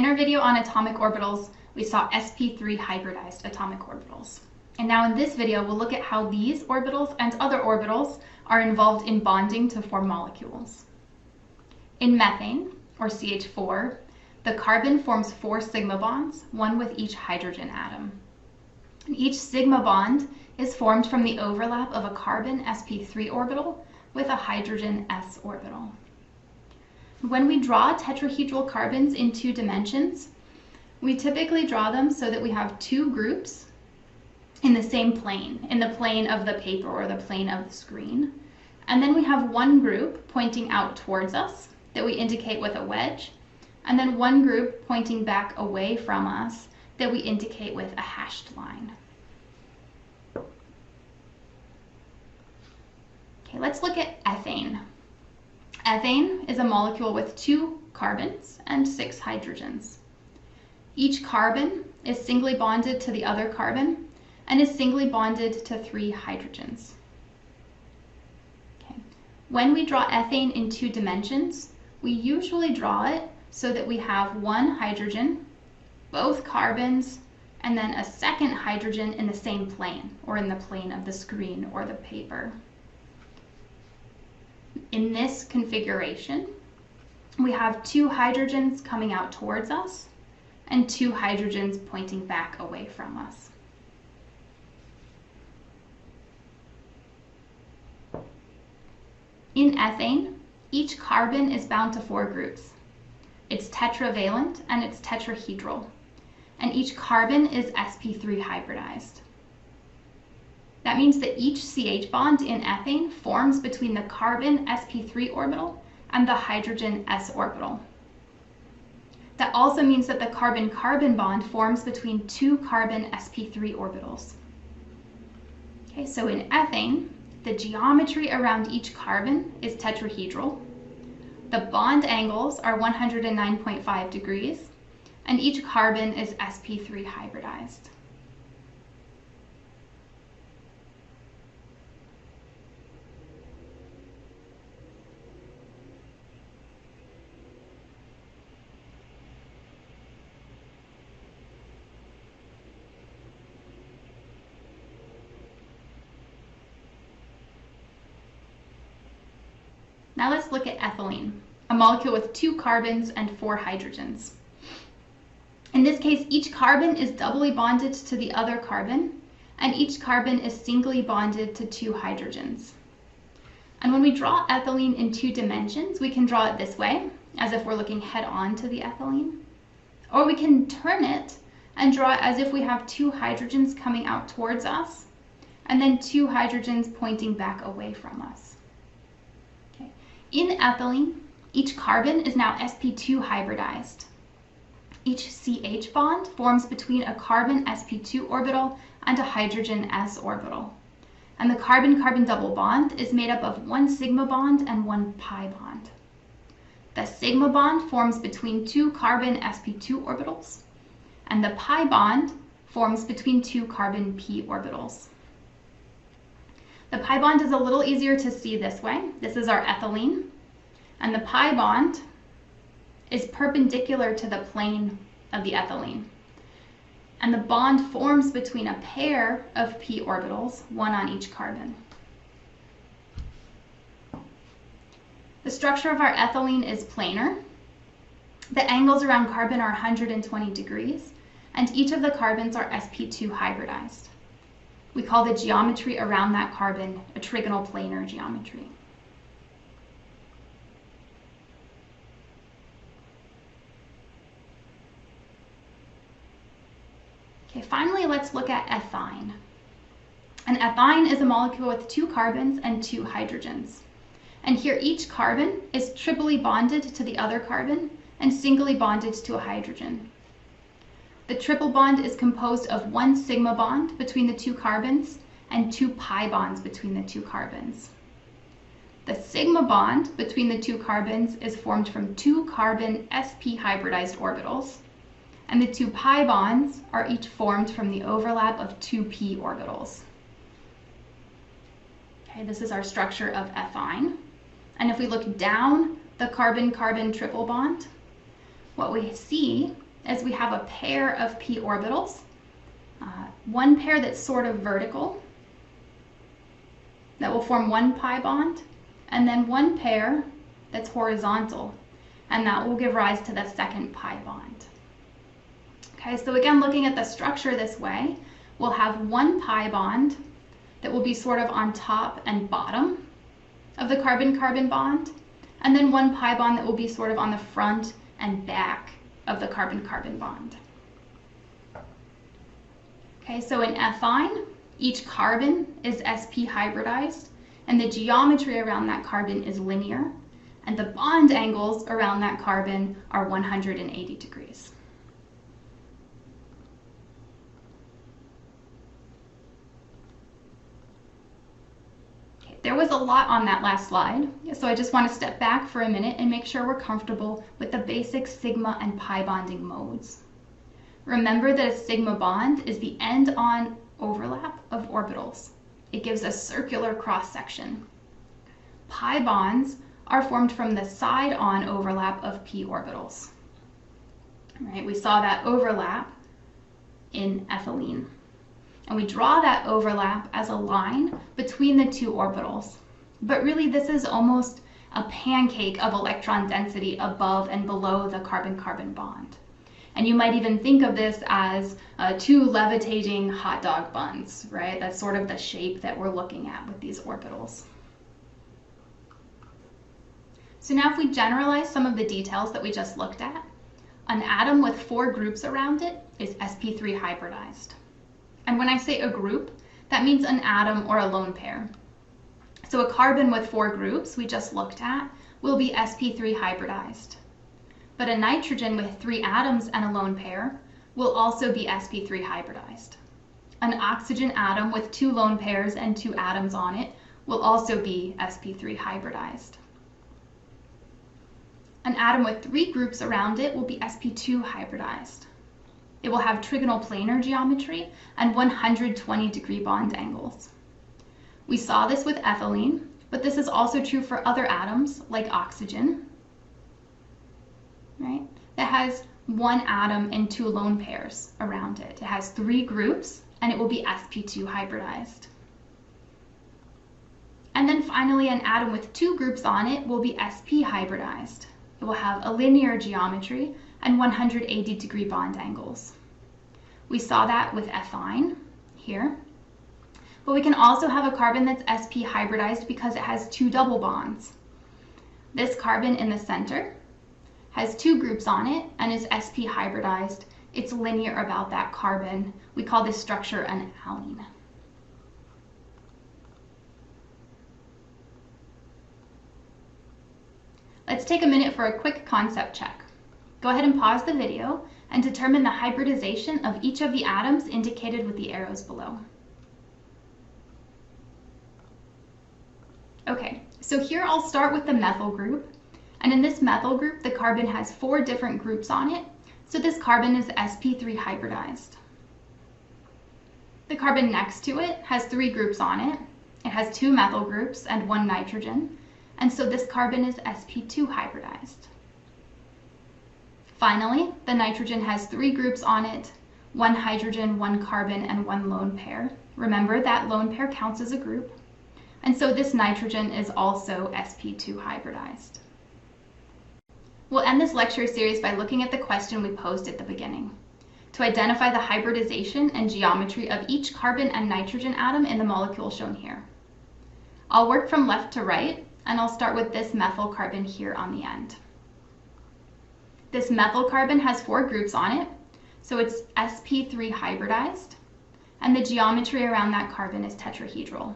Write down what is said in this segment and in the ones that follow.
our video on atomic orbitals, we saw sp3 hybridized atomic orbitals. And now in this video, we'll look at how these orbitals and other orbitals are involved in bonding to form molecules. In methane, or CH4, the carbon forms 4 sigma bonds, one with each hydrogen atom. And each sigma bond is formed from the overlap of a carbon sp3 orbital with a hydrogen s orbital. When we draw tetrahedral carbons in 2 dimensions, we typically draw them so that we have 2 groups in the same plane, in the plane of the paper or the plane of the screen. And then we have one group pointing out towards us that we indicate with a wedge, and then one group pointing back away from us that we indicate with a hashed line. Okay, let's look at ethane. Ethane is a molecule with 2 carbons and 6 hydrogens. Each carbon is singly bonded to the other carbon and is singly bonded to 3 hydrogens. Okay. When we draw ethane in 2 dimensions, we usually draw it so that we have 1 hydrogen, both carbons, and then a second hydrogen in the same plane, or in the plane of the screen or the paper. In this configuration, we have 2 hydrogens coming out towards us and 2 hydrogens pointing back away from us. In ethane, each carbon is bound to 4 groups. It's tetravalent and it's tetrahedral, and each carbon is sp3 hybridized. That means that each CH bond in ethane forms between the carbon sp3 orbital and the hydrogen s orbital. That also means that the carbon-carbon bond forms between 2 carbon sp3 orbitals. Okay, so in ethane, the geometry around each carbon is tetrahedral. The bond angles are 109.5 degrees, and each carbon is sp3 hybridized. Now let's look at ethylene, a molecule with 2 carbons and 4 hydrogens. In this case, each carbon is doubly bonded to the other carbon, and each carbon is singly bonded to 2 hydrogens. And when we draw ethylene in 2 dimensions, we can draw it this way, as if we're looking head-on to the ethylene. Or we can turn it and draw it as if we have 2 hydrogens coming out towards us, and then 2 hydrogens pointing back away from us. In ethylene, each carbon is now sp2 hybridized. Each CH bond forms between a carbon sp2 orbital and a hydrogen s orbital. And the carbon-carbon double bond is made up of 1 sigma bond and 1 pi bond. The sigma bond forms between 2 carbon sp2 orbitals, and the pi bond forms between 2 carbon p orbitals. The pi bond is a little easier to see this way. This is our ethylene, and the pi bond is perpendicular to the plane of the ethylene. And the bond forms between a pair of p orbitals, 1 on each carbon. The structure of our ethylene is planar. The angles around carbon are 120 degrees, and each of the carbons are sp2 hybridized. We call the geometry around that carbon a trigonal planar geometry. Okay, finally, let's look at ethyne. An ethyne is a molecule with 2 carbons and 2 hydrogens. And here each carbon is triply bonded to the other carbon and singly bonded to a hydrogen. The triple bond is composed of 1 sigma bond between the 2 carbons and 2 pi bonds between the 2 carbons. The sigma bond between the 2 carbons is formed from 2 carbon sp hybridized orbitals, and the 2 pi bonds are each formed from the overlap of 2 p orbitals. Okay, this is our structure of ethyne. And if we look down the carbon-carbon triple bond, what we see is we have a pair of p orbitals, one pair that's sort of vertical, that will form one pi bond, and then one pair that's horizontal, and that will give rise to the second pi bond. Okay, so again, looking at the structure this way, we'll have one pi bond that will be sort of on top and bottom of the carbon-carbon bond, and then one pi bond that will be sort of on the front and back of the carbon-carbon bond. Okay, so in ethine, each carbon is sp hybridized, and the geometry around that carbon is linear, and the bond angles around that carbon are 180 degrees. Okay, there was a lot on that last slide, so I just want to step back for a minute and make sure we're comfortable with the basic sigma and pi bonding modes. Remember that a sigma bond is the end-on overlap of orbitals. It gives a circular cross-section. Pi bonds are formed from the side-on overlap of p orbitals. Right? We saw that overlap in ethylene. And we draw that overlap as a line between the two orbitals. But really, this is almost a pancake of electron density above and below the carbon-carbon bond. And you might even think of this as two levitating hot dog buns, right? That's sort of the shape that we're looking at with these orbitals. So now if we generalize some of the details that we just looked at, an atom with 4 groups around it is sp3 hybridized. And when I say a group, that means an atom or a lone pair. So a carbon with 4 groups we just looked at will be sp3 hybridized. But a nitrogen with 3 atoms and a lone pair will also be sp3 hybridized. An oxygen atom with 2 lone pairs and 2 atoms on it will also be sp3 hybridized. An atom with 3 groups around it will be sp2 hybridized. It will have trigonal planar geometry and 120-degree bond angles. We saw this with ethylene, but this is also true for other atoms like oxygen, right? That has 1 atom and 2 lone pairs around it. It has 3 groups, and it will be sp2 hybridized. And then finally, an atom with 2 groups on it will be sp hybridized. It will have a linear geometry and 180-degree bond angles. We saw that with ethine here. But we can also have a carbon that's sp hybridized because it has 2 double bonds. This carbon in the center has 2 groups on it and is sp hybridized. It's linear about that carbon. We call this structure an allene. Let's take a minute for a quick concept check. Go ahead and pause the video and determine the hybridization of each of the atoms indicated with the arrows below. Okay, so here I'll start with the methyl group. And in this methyl group, the carbon has 4 different groups on it. So this carbon is sp3 hybridized. The carbon next to it has 3 groups on it. It has 2 methyl groups and 1 nitrogen. And so this carbon is sp2 hybridized. Finally, the nitrogen has 3 groups on it, 1 hydrogen, 1 carbon, and 1 lone pair. Remember that lone pair counts as a group. And so this nitrogen is also sp2 hybridized. We'll end this lecture series by looking at the question we posed at the beginning, to identify the hybridization and geometry of each carbon and nitrogen atom in the molecule shown here. I'll work from left to right, and I'll start with this methyl carbon here on the end. This methyl carbon has 4 groups on it, so it's sp3 hybridized, and the geometry around that carbon is tetrahedral.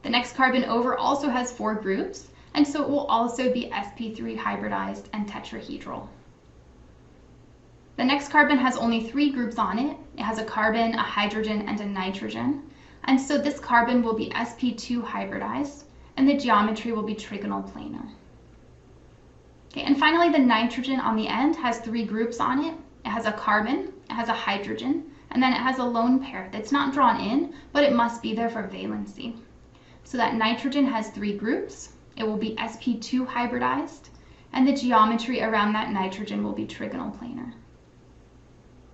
The next carbon over also has 4 groups, and so it will also be sp3 hybridized and tetrahedral. The next carbon has only 3 groups on it. It has a carbon, a hydrogen, and a nitrogen, and so this carbon will be sp2 hybridized, and the geometry will be trigonal planar. Okay, and finally, the nitrogen on the end has 3 groups on it. It has a carbon, it has a hydrogen, and then it has a lone pair that's not drawn in, but it must be there for valency. So that nitrogen has 3 groups. It will be sp2 hybridized, and the geometry around that nitrogen will be trigonal planar.